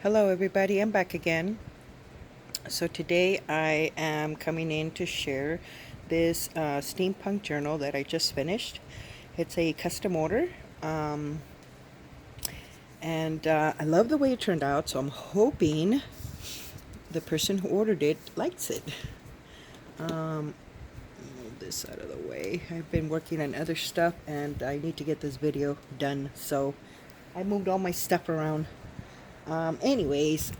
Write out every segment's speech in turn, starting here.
Hello everybody, I'm back again. So today I am coming in to share this Steampunk Journal that I just finished. It's a custom order, um, and I love the way it turned out, so I'm hoping the person who ordered it likes it. Move this out of the way. I've been working on other stuff and I need to get this video done, so I moved all my stuff around. Anyways,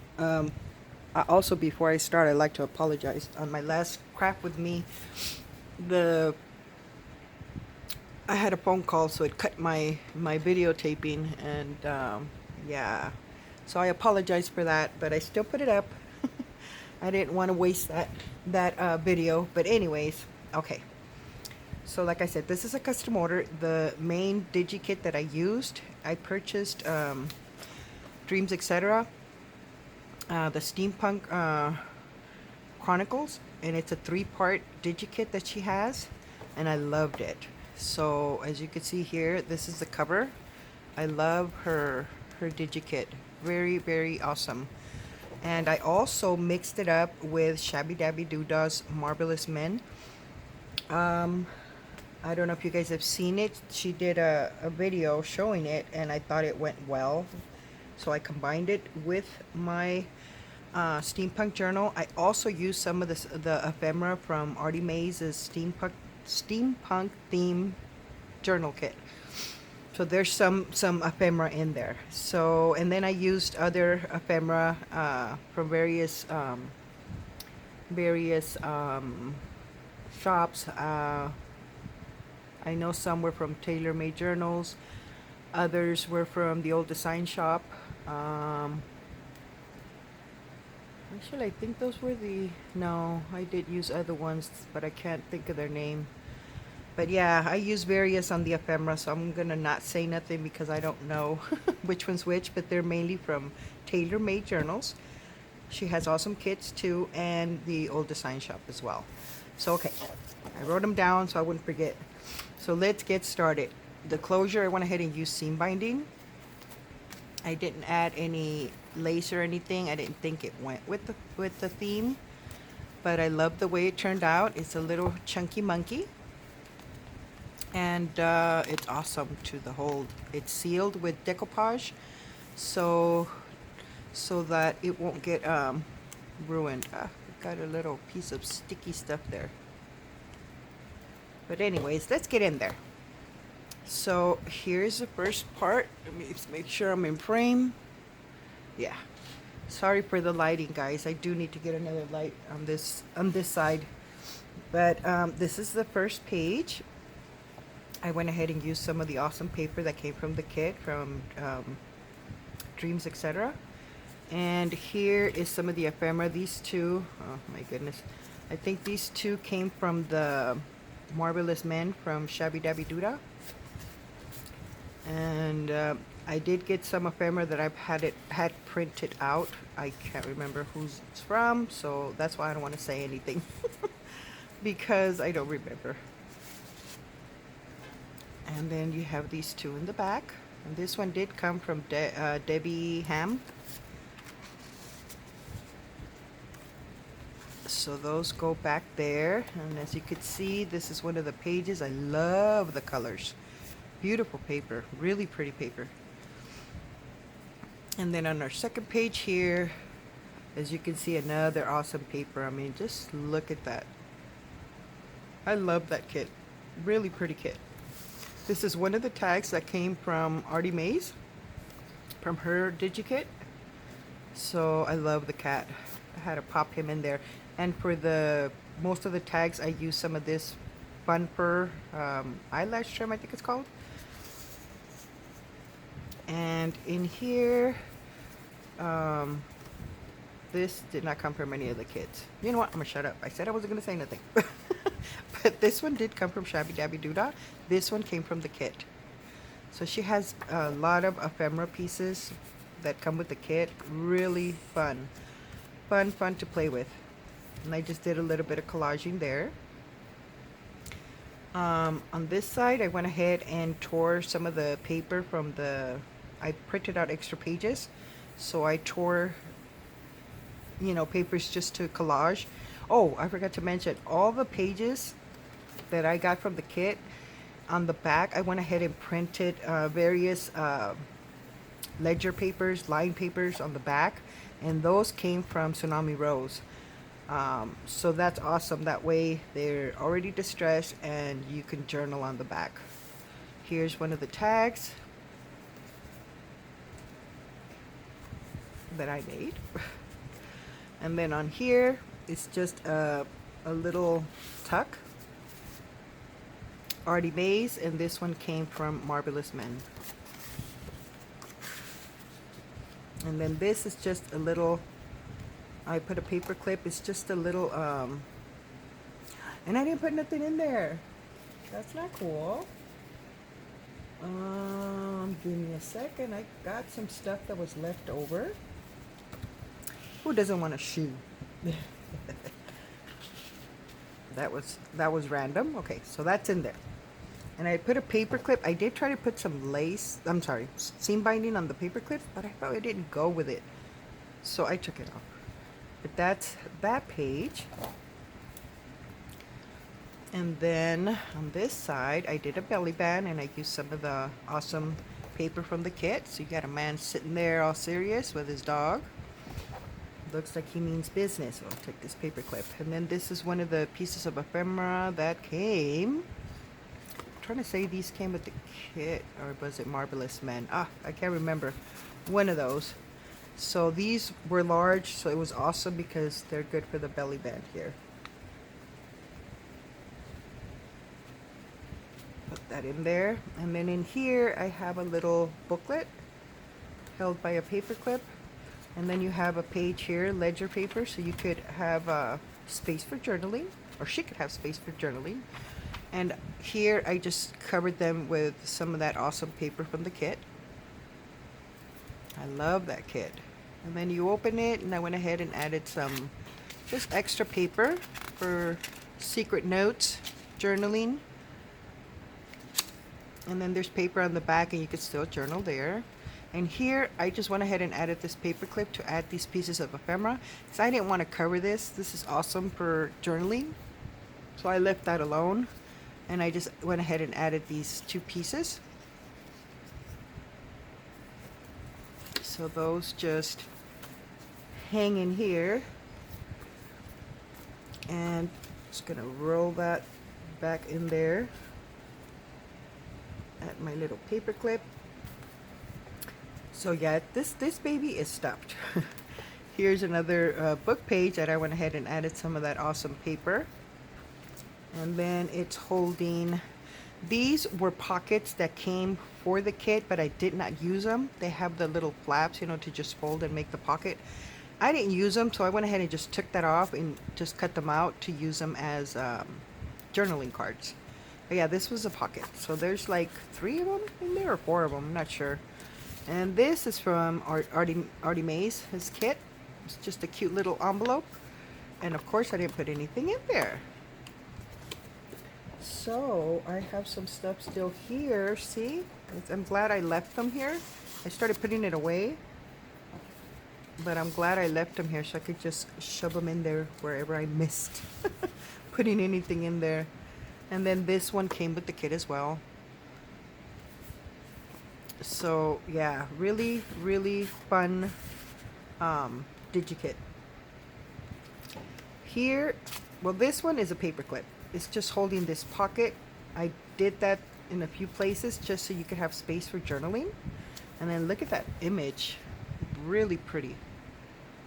also before I start, I'd like to apologize. On my last craft with me, the I had a phone call, so it cut my videotaping, and yeah, so I apologize for that. But I still put it up. I didn't want to waste that video. But anyways, okay. So like I said, this is a custom order. The main digi-kit that I used, I purchased Dreams Etc. The Steampunk Chronicles, and it's a 3-part digi-kit that she has, and I loved it. So as you can see here, this is the cover. I love her digi-kit. Very awesome. And I also mixed it up with Shabby Dabby Doodah's Marvelous Men. I don't know if you guys have seen it. She did a video showing it, and I thought it went well. So I combined it with my Steampunk Journal. I also used some of the ephemera from Artie Mays' Steampunk theme journal kit. So there's some ephemera in there. So, and then I used other ephemera from various shops. I know some were from Tailor Made Journals. Others were from the Old Design Shop. Actually, I think those were no, I did use other ones, but I can't think of their name. But yeah, I use various on the ephemera, so I'm gonna not say nothing because I don't know which one's which, but they're mainly from Tailor Made Journals. She has awesome kits too, and the Old Design Shop as well. So okay, I wrote them down so I wouldn't forget. So let's get started. The closure, I went ahead and used seam binding. I didn't add any lace or anything. I didn't think it went with the theme, but I love the way it turned out. It's a little chunky monkey, and it's awesome to the hold. It's sealed with decoupage, so that it won't get ruined. Got a little piece of sticky stuff there. But anyways, let's get in there. So here's the first part. Let me make sure I'm in frame. Yeah. Sorry for the lighting, guys. I do need to get another light on this side. But this is the first page. I went ahead and used some of the awesome paper that came from the kit from Dreams Etc. And here is some of the ephemera. These two, oh my goodness, I think these two came from the Marvelous Men from Shabby Dabby Doodah. And I did get some ephemera that I've had printed out. I can't remember who's it's from, so that's why I don't want to say anything because I don't remember. And then you have these two in the back. And this one did come from Debbie Ham. So those go back there. And as you can see, this is one of the pages. I love the colors. Beautiful paper, really pretty paper. And then on our second page here, as you can see, another awesome paper. I mean, just look at that. I love that kit. Really pretty kit. This is one of the tags that came from Artie Mays, from her DigiKit. So I love the cat. I had to pop him in there. And for the most of the tags, I use some of this Fun Fur eyelash trim, I think it's called. And in here, this did not come from any of the kits. You know what? I'm gonna shut up. I said I wasn't gonna say nothing. But this one did come from Shabby Dabby Doodah. This one came from the kit. So she has a lot of ephemera pieces that come with the kit. Really fun. Fun to play with. And I just did a little bit of collaging there. On this side, I went ahead and tore some of the paper from I printed out extra pages So I tore, you know, papers just to collage. Oh, I forgot to mention all the pages that I got from the kit. On the back, I went ahead and printed various ledger papers, line papers on the back, and those came from Tsunami Rose. So that's awesome. That way they're already distressed and you can journal on the back. Here's one of the tags that I made. And then on here, it's just a little tuck, Artie Mays, and this one came from Marvelous Men. And then this is just a little, I put a paper clip, it's just a little, and I didn't put nothing in there. That's not cool. Give me a second. I got some stuff that was left over. Who doesn't want a shoe? That was random. Okay, so that's in there. And I put a paper clip. I did try to put some lace, I'm sorry, seam binding on the paper clip, but I thought it didn't go with it. So I took it off. But that's that page. And then on this side, I did a belly band and I used some of the awesome paper from the kit. So you got a man sitting there all serious with his dog. Looks like he means business. I'll take this paper clip. And then this is one of the pieces of ephemera that came. I'm trying to say these came with the kit, or was it Marvelous Men? I can't remember. One of those. So these were large, so it was awesome because they're good for the belly band here. Put that in there. And then in here, I have a little booklet held by a paper clip. And then you have a page here, ledger paper, so you could have space for journaling, or she could have space for journaling. And here I just covered them with some of that awesome paper from the kit. I love that kit. And then you open it, and I went ahead and added some just extra paper for secret notes, journaling. And then there's paper on the back, and you could still journal there. And here, I just went ahead and added this paper clip to add these pieces of ephemera. So I didn't want to cover this. This is awesome for journaling. So I left that alone. And I just went ahead and added these two pieces. So those just hang in here. And just going to roll that back in there. Add my little paper clip. So yeah, this baby is stuffed. Here's another book page that I went ahead and added some of that awesome paper. And then it's holding, these were pockets that came for the kit, but I did not use them. They have the little flaps, you know, to just fold and make the pocket. I didn't use them, so I went ahead and just took that off and just cut them out to use them as journaling cards. But yeah, this was a pocket. So there's like 3 of them in there, or 4 of them, I'm not sure. And this is from Artie Mays, his kit. It's just a cute little envelope. And of course I didn't put anything in there. So I have some stuff still here, see? I'm glad I left them here. I started putting it away, but I'm glad I left them here so I could just shove them in there wherever I missed putting anything in there. And then this one came with the kit as well. So yeah, really, really fun DigiKit. Here, well, this one is a paper clip. It's just holding this pocket. I did that in a few places just so you could have space for journaling. And then look at that image. Really pretty.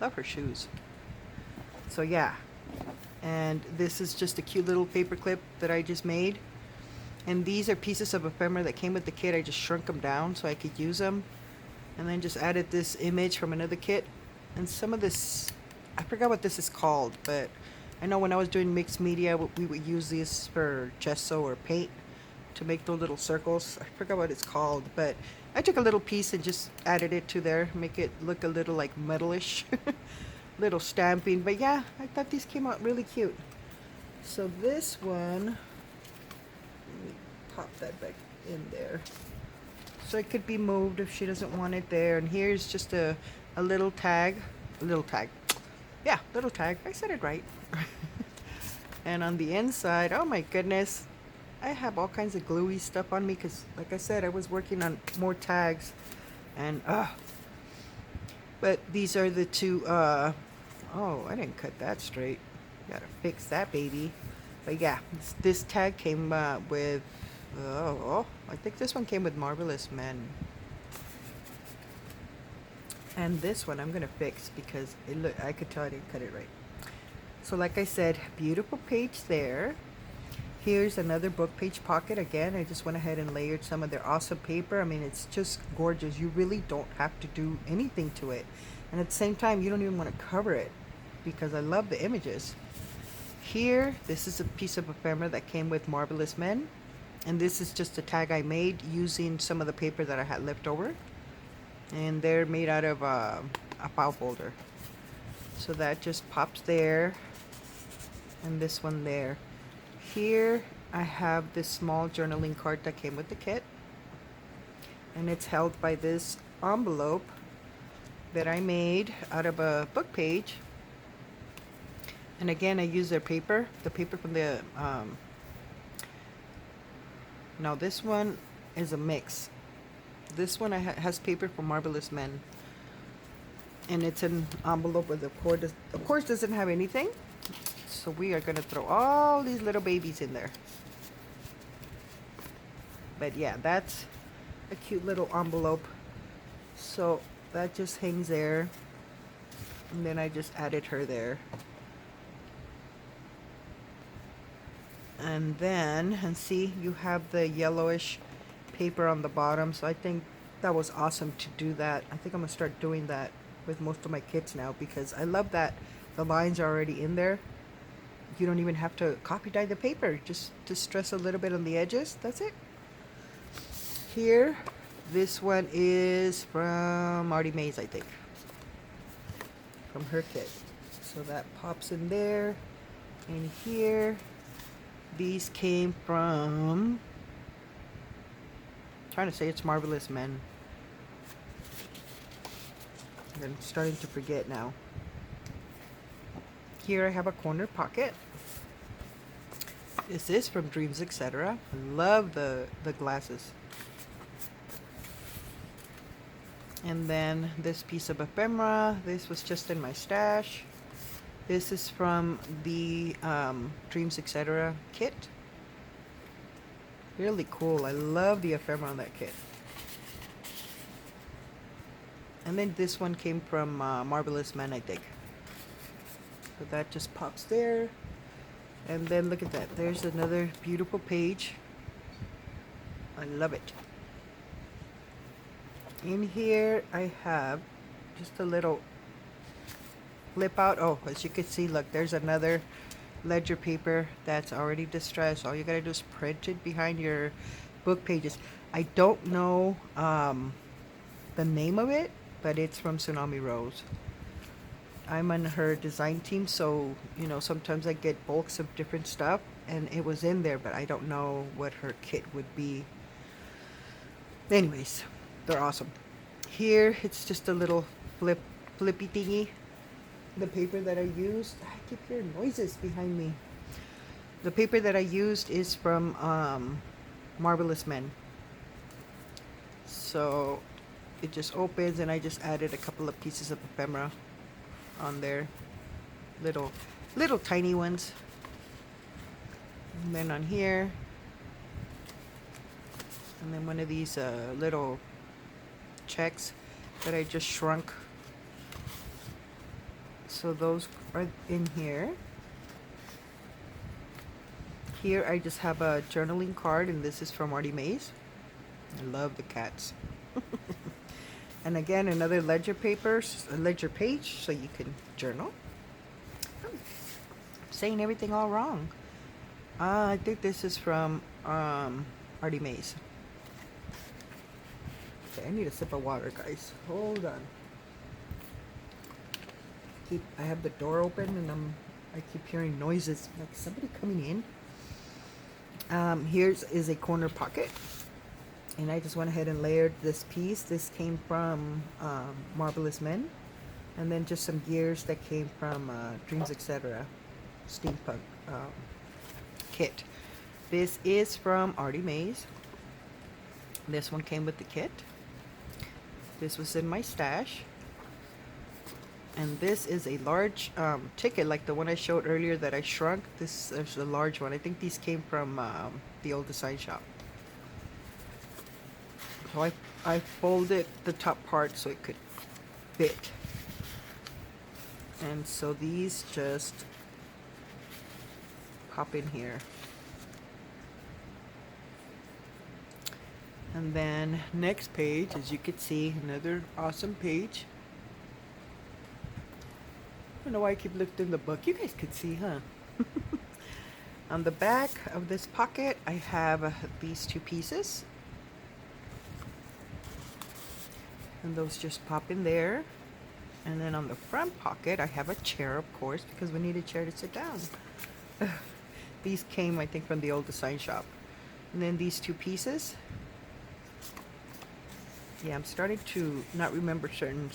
Love her shoes. So yeah. And this is just a cute little paper clip that I just made. And these are pieces of ephemera that came with the kit. I just shrunk them down so I could use them. And then just added this image from another kit. And some of this, I forgot what this is called, but I know when I was doing mixed media, we would use these for gesso or paint to make those little circles. I forgot what it's called, but I took a little piece and just added it to there, make it look a little like metalish, little stamping. But yeah, I thought these came out really cute. So this one, let me pop that back in there. So it could be moved if she doesn't want it there. And here's just a a little tag, a little tag. Yeah, little tag. I said it right. And on the inside, oh my goodness, I have all kinds of gluey stuff on me because, like I said, I was working on more tags, and but these are the two. Oh, I didn't cut that straight. Gotta fix that baby. But yeah, this tag came with. Oh, I think this one came with Marvelous Men. And this one I'm gonna fix because I could tell I didn't cut it right. So like I said, beautiful page there. Here's another book page pocket. Again, I just went ahead and layered some of their awesome paper. I mean, it's just gorgeous. You really don't have to do anything to it. And at the same time, you don't even want to cover it because I love the images. Here, this is a piece of ephemera that came with Marvelous Men. And this is just a tag I made using some of the paper that I had left over. And they're made out of a file folder. So that just pops there. And this one there. Here I have this small journaling card that came with the kit, and it's held by this envelope that I made out of a book page. And again, I use their paper, the paper from the now this one is a mix. This one has paper from Marvelous Men, and it's an envelope with of course doesn't have anything. So we are going to throw all these little babies in there. But yeah, that's a cute little envelope. So that just hangs there. And then I just added her there. And then, and see, you have the yellowish paper on the bottom. So I think that was awesome to do that. I think I'm going to start doing that with most of my kits now because I love that the lines are already in there. You don't even have to copy dye the paper, just distress a little bit on the edges. That's it. Here, this one is from Artie Mays, I think, from her kit. So that pops in there. And here, these came from, I'm trying to say it's Marvelous Men. I'm starting to forget now. Here I have a corner pocket. This is from Dreams, etc. I love the glasses. And then this piece of ephemera. This was just in my stash. This is from the Dreams, etc. kit. Really cool. I love the ephemera on that kit. And then this one came from Marvelous Men, I think. So that just pops there. And then look at that. There's another beautiful page. I love it. In here I have just a little flip out. Oh, as you can see, look, there's another ledger paper that's already distressed. All you gotta do is print it behind your book pages. I don't know the name of it, but it's from Tsunami Rose. I'm on her design team, so you know sometimes I get bulks of different stuff, and it was in there, but I don't know what her kit would be. Anyways, they're awesome. Here it's just a little flippy thingy. The paper that I used, I keep hearing noises behind me. The paper that I used is from Marvelous Men. So it just opens, and I just added a couple of pieces of ephemera on there, little tiny ones. And then on here, and then one of these little checks that I just shrunk. So those are in here. Here I just have a journaling card, and this is from Artie Mays. I love the cats. And again, another ledger paper, a ledger page, so you can journal. I'm saying everything all wrong. I think this is from Artie Mays. Okay, I need a sip of water, guys. Hold on. I have the door open, and I keep hearing noises, like somebody coming in. Here's is a corner pocket. And I just went ahead and layered this piece. This came from Marvelous Men. And then just some gears that came from Dreams, etc. Steampunk kit. This is from Artie Mays. This one came with the kit. This was in my stash. And this is a large ticket, like the one I showed earlier that I shrunk. This is a large one. I think these came from the old design shop. So I folded the top part so it could fit. And so these just pop in here. And then next page, as you can see, another awesome page. I don't know why I keep lifting the book. You guys could see, huh? On the back of this pocket, I have these two pieces. And those just pop in there. And then on the front pocket, I have a chair, of course, because we need a chair to sit down. These came, I think, from the old design shop. And then these two pieces. Yeah, I'm starting to not remember certain.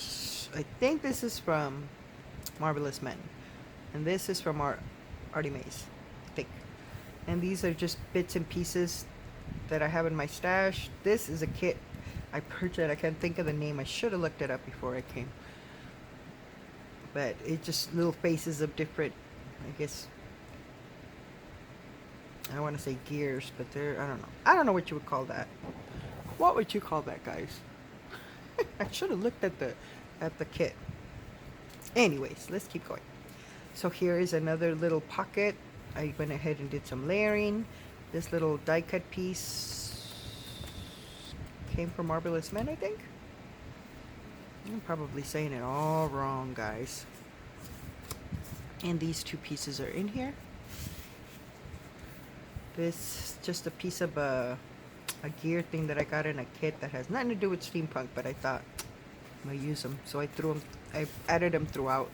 I think this is from Marvelous Men. And this is from Artie Mays, I think. And these are just bits and pieces that I have in my stash. This is a kit I purchased. I can't think of the name. I should have looked it up before I came. But it's just little faces of different, I guess, I want to say gears, but they're, I don't know. I don't know what you would call that. What would you call that, guys? I should have looked at the kit. Anyways, let's keep going. So here is another little pocket. I went ahead and did some layering. This little die cut piece came from Marvelous Men, I think. I'm probably saying it all wrong, guys. And these two pieces are in here. This is just a piece of a gear thing that I got in a kit that has nothing to do with steampunk, but I thought I'm gonna use them, so I threw them. I added them throughout.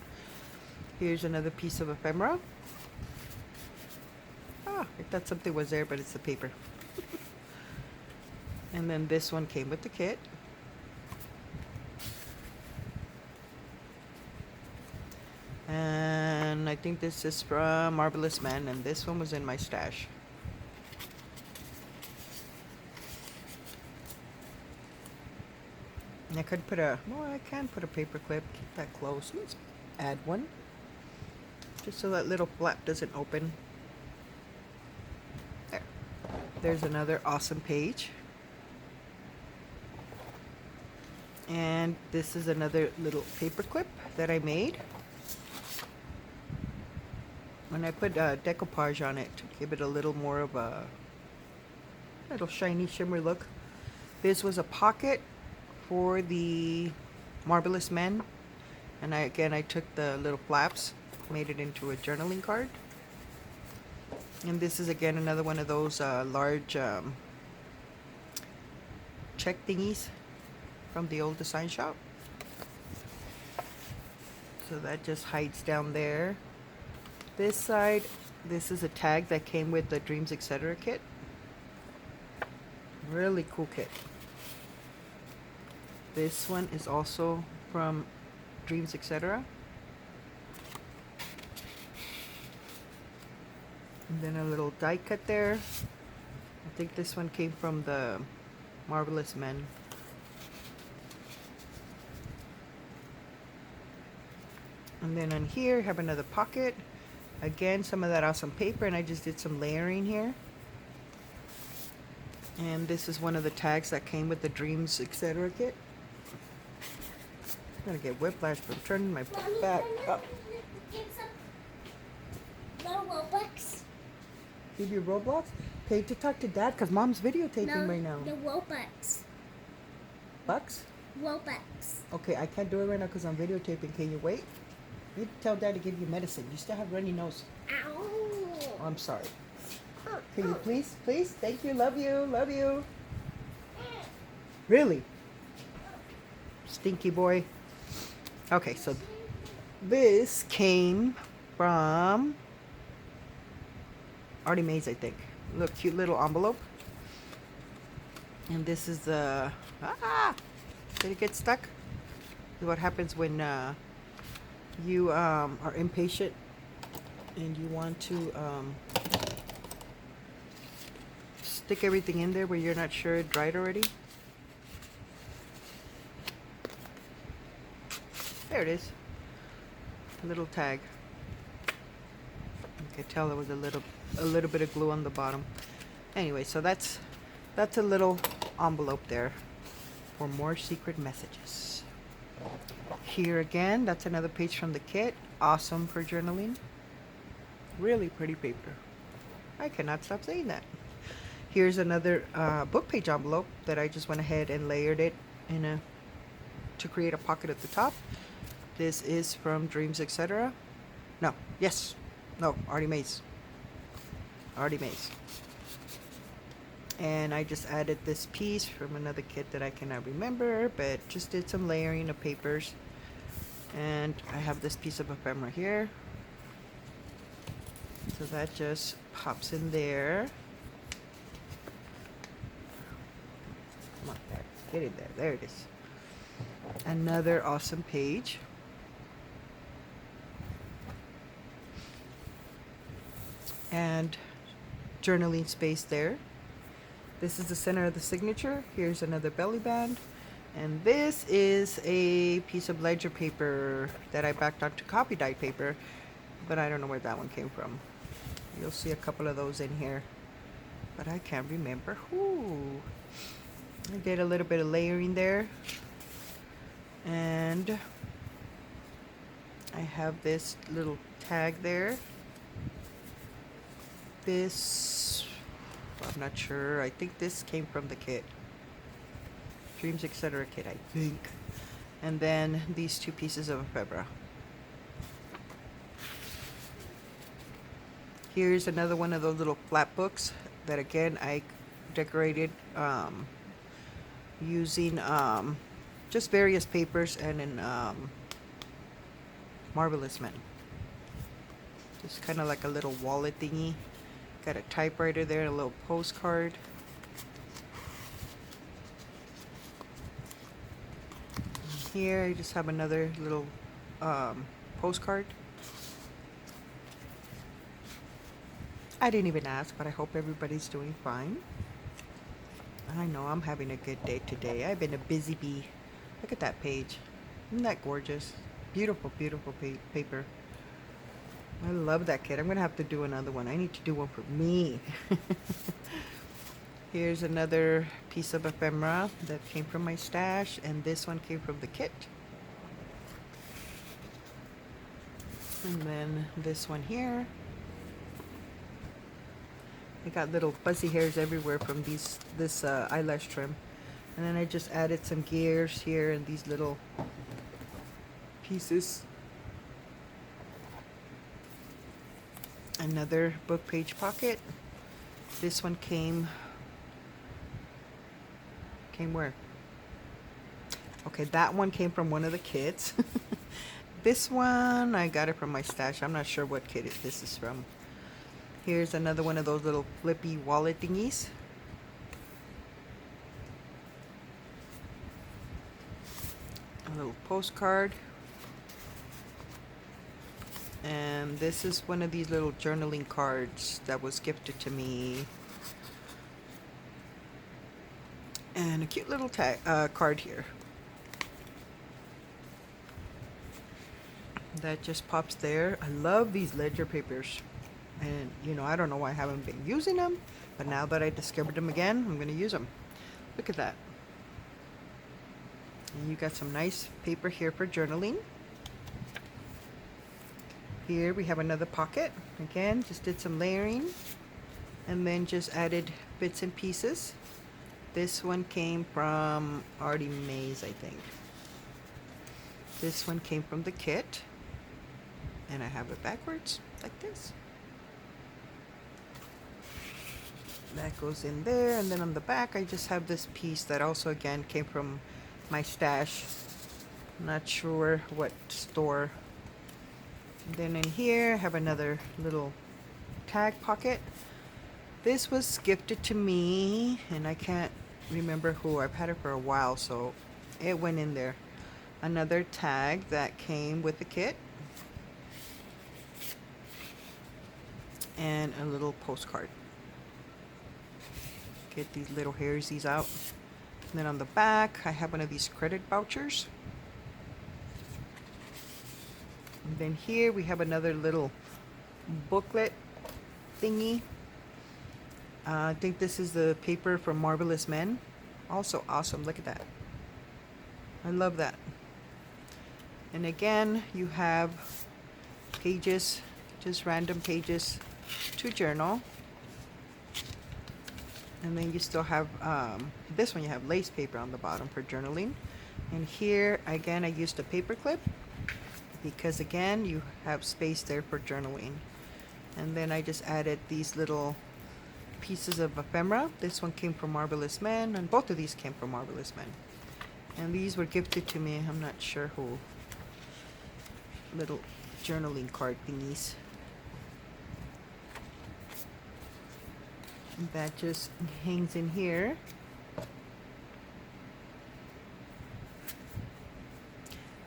Here's another piece of ephemera. Ah, I thought something was there, but it's the paper. And then this one came with the kit. And I think this is from Marvelous Man, and this one was in my stash. And I could put well, I can put a paper clip, keep that close. Let's add one, just so that little flap doesn't open. There. There's another awesome page. And this is another little paper clip that I made. When I put decoupage on it to give it a little more of a little shiny shimmer look. This was a pocket for the Marvelous Men, and I took the little flaps, made it into a journaling card. And this is again another one of those large check thingies from the old design shop. So that just hides down there. This side, this is a tag that came with the Dreams Etc. kit. Really cool kit. This one is also from Dreams Etc. And then a little die cut there. I think this one came from the Marvelous Men. And then on here, I have another pocket. Again, some of that awesome paper, and I just did some layering here. And this is one of the tags that came with the Dreams Etc. kit. I'm gonna get whiplash from turning my back up. Robux. Give you Roblox? Okay, to talk to Dad, because Mom's videotaping right now. The Robux. Bucks? Robux. Okay, I can't do it right now because I'm videotaping. Can you wait? You tell Dad to give you medicine. You still have runny nose. Ow. Oh, I'm sorry. Can you please? Please? Thank you. Love you. Love you. Really? Stinky boy. Okay, so this came from Artie Mays, I think. Look, cute little envelope. And this is the... did it get stuck? This is what happens when you are impatient and you want to stick everything in there where you're not sure it dried already. There it is. A little tag. You could tell there was a little bit of glue on the bottom. Anyway, so that's a little envelope there for more secret messages. Here again, that's another page from the kit. Awesome for journaling. Really pretty paper. I cannot stop saying that. Here's another book page envelope that I just went ahead and layered it to create a pocket at the top. This is from Dreams, etc. No, yes, no, Artie Mays. Artie Mays. And I just added this piece from another kit that I cannot remember, but just did some layering of papers. And I have this piece of ephemera here. So that just pops in there. Come on, there. Get in there. There it is. Another awesome page. And journaling space there. This is the center of the signature. Here's another belly band. And this is a piece of ledger paper that I backed onto copy dyed paper, but I don't know where that one came from. You'll see a couple of those in here, but I can't remember who. I did a little bit of layering there. And I have this little tag there. This, I'm not sure. I think this came from the kit. Dreams, etc. kit, I think. And then these two pieces of ephemera. Here's another one of those little flat books that again I decorated using just various papers and in Marvelous Men. Just kind of like a little wallet thingy. Got a typewriter there, a little postcard. Here I just have another little postcard. I didn't even ask, but I hope everybody's doing fine. I know I'm having a good day today. I've been a busy bee. Look at that page. Isn't that gorgeous? Beautiful, beautiful paper. I love that kit. I'm going to have to do another one. I need to do one for me. Here's another piece of ephemera that came from my stash, and this one came from the kit. And then this one here. I got little fuzzy hairs everywhere from this eyelash trim. And then I just added some gears here and these little pieces. Another book page pocket. This one came where? Okay, that one came from one of the kits. This one, I got it from my stash. I'm not sure what kit this is from. Here's another one of those little flippy wallet thingies. A little postcard. And this is one of these little journaling cards that was gifted to me. And a cute little card here. That just pops there. I love these ledger papers. And, you know, I don't know why I haven't been using them. But now that I discovered them again, I'm going to use them. Look at that. And you got some nice paper here for journaling. Here we have another pocket. Again, just did some layering. And then just added bits and pieces. This one came from Artie Mays, I think. This one came from the kit. And I have it backwards, like this. That goes in there, and then on the back I just have this piece that also again came from my stash. Not sure what store. And then in here I have another little tag pocket. This was gifted to me, and I can't remember who. I've had it for a while, so it went in there. Another tag that came with the kit. and a little postcard. Get these little hairsies out. And then on the back, I have one of these credit vouchers. And then here we have another little booklet thingy. I think this is the paper from Marvelous Men. Also awesome. Look at that. I love that. And again, you have pages, just random pages to journal. And then you still have this one, you have lace paper on the bottom for journaling. And here again I used a paper clip because again you have space there for journaling. And then I just added these little pieces of ephemera. This one came from Marvelous Men, and both of these came from Marvelous Men. And these were gifted to me, I'm not sure who. Little journaling card thingies. And that just hangs in here.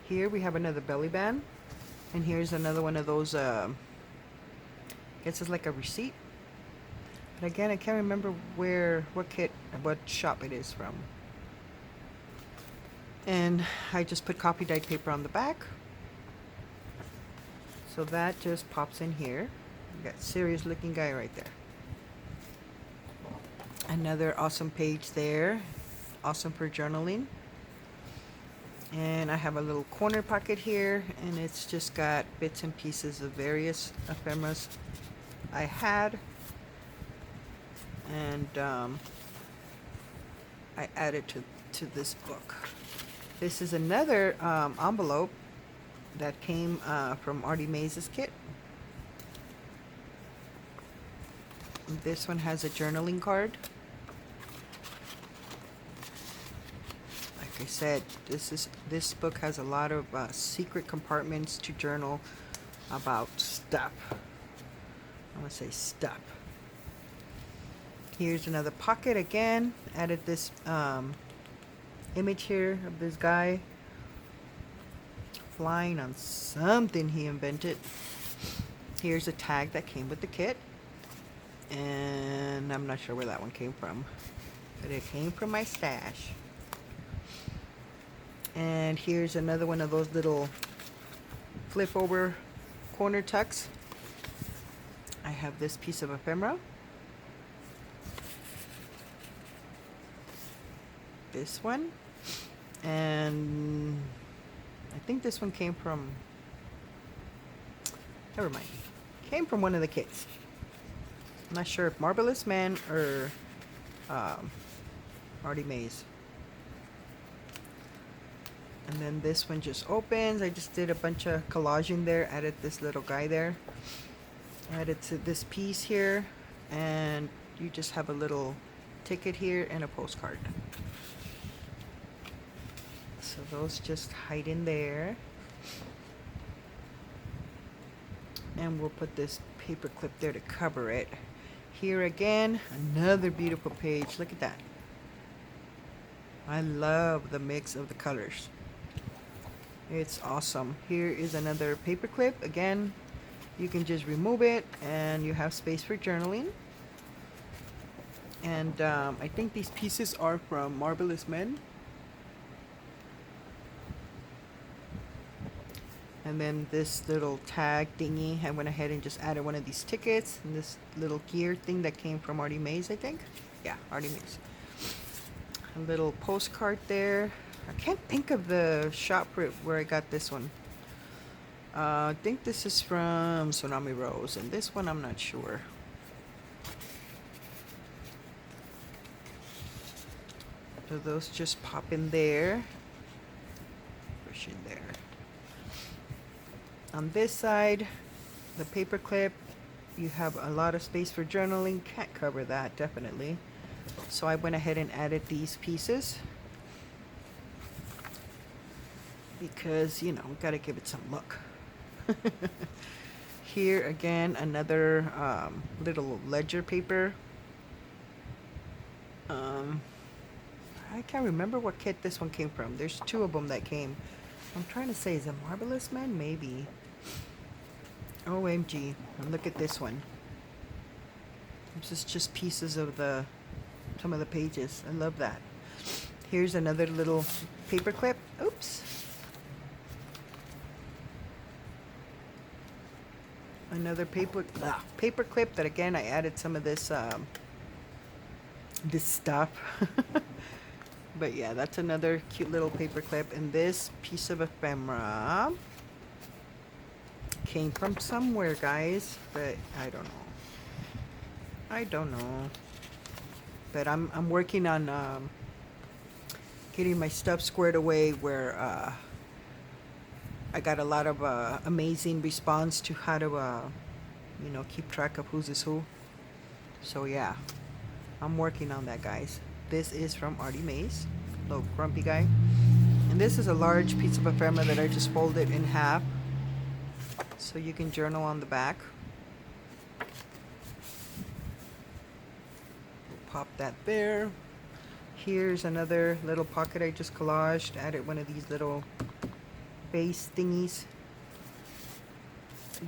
Here we have another belly band. And here's another one of those, I guess it's like a receipt. But again, I can't remember what shop it is from. And I just put copy dyed paper on the back. So that just pops in here. You got serious looking guy right there. Another awesome page there. Awesome for journaling. And I have a little corner pocket here, and it's just got bits and pieces of various ephemeras I had. And I added to this book. This is another envelope that came from Artie Mays' kit. And this one has a journaling card. Like I said, this book has a lot of secret compartments to journal about stuff. I want to say stuff. Here's another pocket again. Added this image here of this guy flying on something he invented. Here's a tag that came with the kit. And I'm not sure where that one came from, but it came from my stash. And here's another one of those little flip over corner tucks. I have this piece of ephemera. This one. And I think this one came from, never mind, came from one of the kits. I'm not sure if Marvelous Man or Artie Mays. And then this one just opens. I just did a bunch of collaging there. Added this little guy there. Added to this piece here. And you just have a little ticket here and a postcard. So those just hide in there. And we'll put this paper clip there to cover it. Here again, another beautiful page. Look at that. I love the mix of the colors. It's awesome. Here is another paper clip. Again, you can just remove it and you have space for journaling. And I think these pieces are from Marvelous Men. And then this little tag thingy, I went ahead and just added one of these tickets. And this little gear thing that came from Artie Mays, I think. Yeah, Artie Mays. A little postcard there. I can't think of the shop where I got this one. I think this is from Tsunami Rose. And this one, I'm not sure. So those just pop in there. Push in there. On this side, the paper clip, you have a lot of space for journaling. Can't cover that, definitely. So I went ahead and added these pieces. Because, you know, gotta give it some look. Here again, another little ledger paper. I can't remember what kit this one came from. There's two of them that came. I'm trying to say, is it Marvelous Men? Maybe. OMG. And look at this one. This is just pieces of some of the pages. I love that. Here's another little paper clip. Oops. Another paper clip that again I added some of this this stuff. But yeah, that's another cute little paper clip. And this piece of ephemera came from somewhere, guys, but I don't know. I don't know. But I'm working on getting my stuff squared away where I got a lot of amazing response to how to you know, keep track of who's is who. So yeah, I'm working on that, guys. This is from Artie Mays, little grumpy guy. And this is a large piece of ephemera that I just folded in half so you can journal on the back. Pop that there. Here's another little pocket I just collaged. Added one of these little base thingies.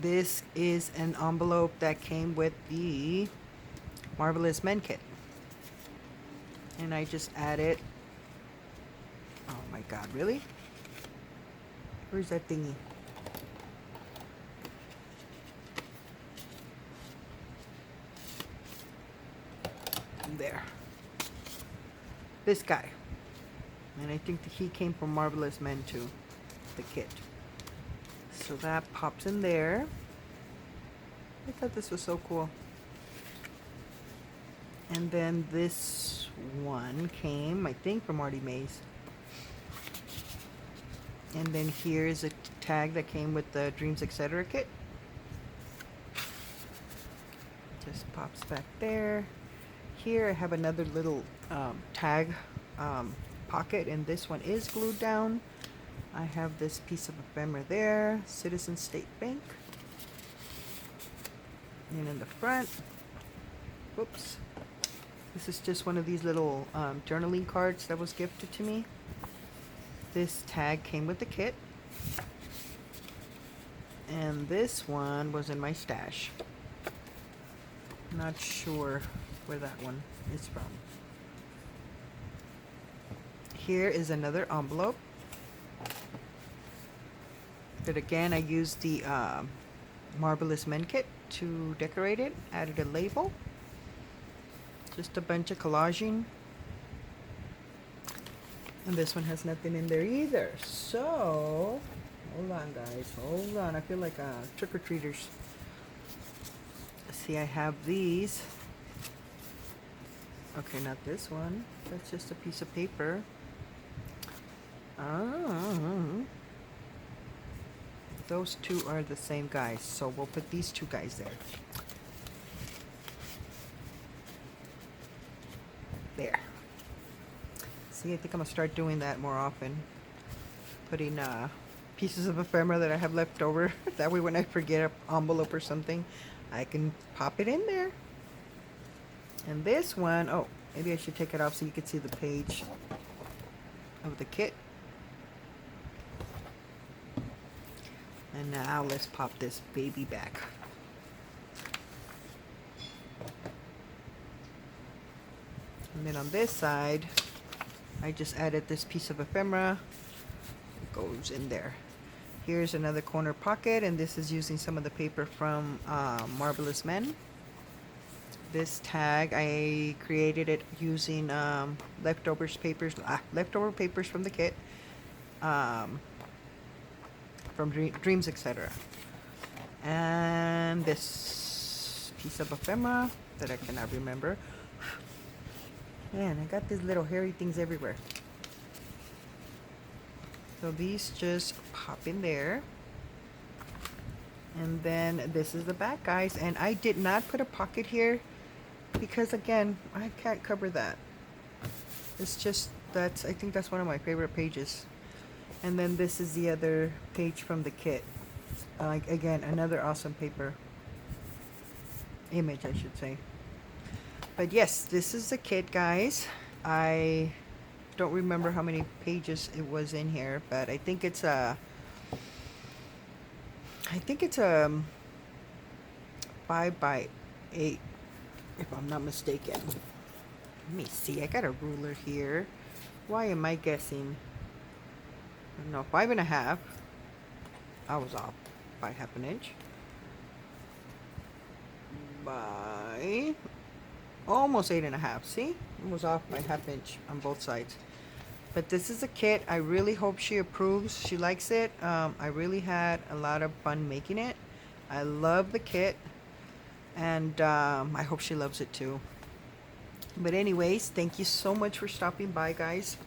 This is an envelope that came with the Marvelous Men kit. And I just added, oh my god, really? Where's that thingy? There. This guy. And I think that he came from Marvelous Men too, the kit. So that pops in there. I thought this was so cool. And then this one came, I think, from Artie Mays. And then here's a tag that came with the Dreams Etc. kit. Just pops back there. Here I have another little tag pocket, and this one is glued down. I have this piece of ephemera there, Citizen State Bank. And in the front, whoops, this is just one of these little journaling cards that was gifted to me. This tag came with the kit. And this one was in my stash. Not sure where that one is from. Here is another envelope. But again, I used the Marvelous Men kit to decorate it. Added a label. Just a bunch of collaging. And this one has nothing in there either. So, hold on guys, hold on. I feel like trick-or-treaters. See, I have these. Okay, not this one. That's just a piece of paper. Those two are the same guys, so we'll put these two guys there. There. See, I think I'm gonna start doing that more often. Putting pieces of ephemera that I have left over. That way when I forget an envelope or something, I can pop it in there. And this one, oh, maybe I should take it off so you can see the page of the kit. And now let's pop this baby back. And then on this side, I just added this piece of ephemera. It goes in there. Here's another corner pocket, and this is using some of the paper from Marvelous Men. This tag, I created it using leftover papers from the kit, from Dreams Etc. And this piece of ephemera that I cannot remember. Man, I got these little hairy things everywhere. So these just pop in there. And then this is the back, guys. And I did not put a pocket here because, again, I can't cover that. It's just, I think that's one of my favorite pages. And then this is the other page from the kit. Again, another awesome paper. Image, I should say. But yes, this is the kit, guys. I don't remember how many pages it was in here, but I think it's a 5 by 8 if I'm not mistaken. Let me see. I got a ruler here. Why am I guessing? No, 5.5. I was off by half an inch. By almost 8.5. See? It was off by half inch on both sides. But this is a kit. I really hope she approves. She likes it. I really had a lot of fun making it. I love the kit. And I hope she loves it too. But anyways, thank you so much for stopping by, guys.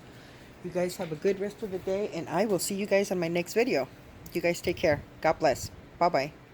You guys have a good rest of the day. And I will see you guys on my next video. You guys take care. God bless. Bye-bye.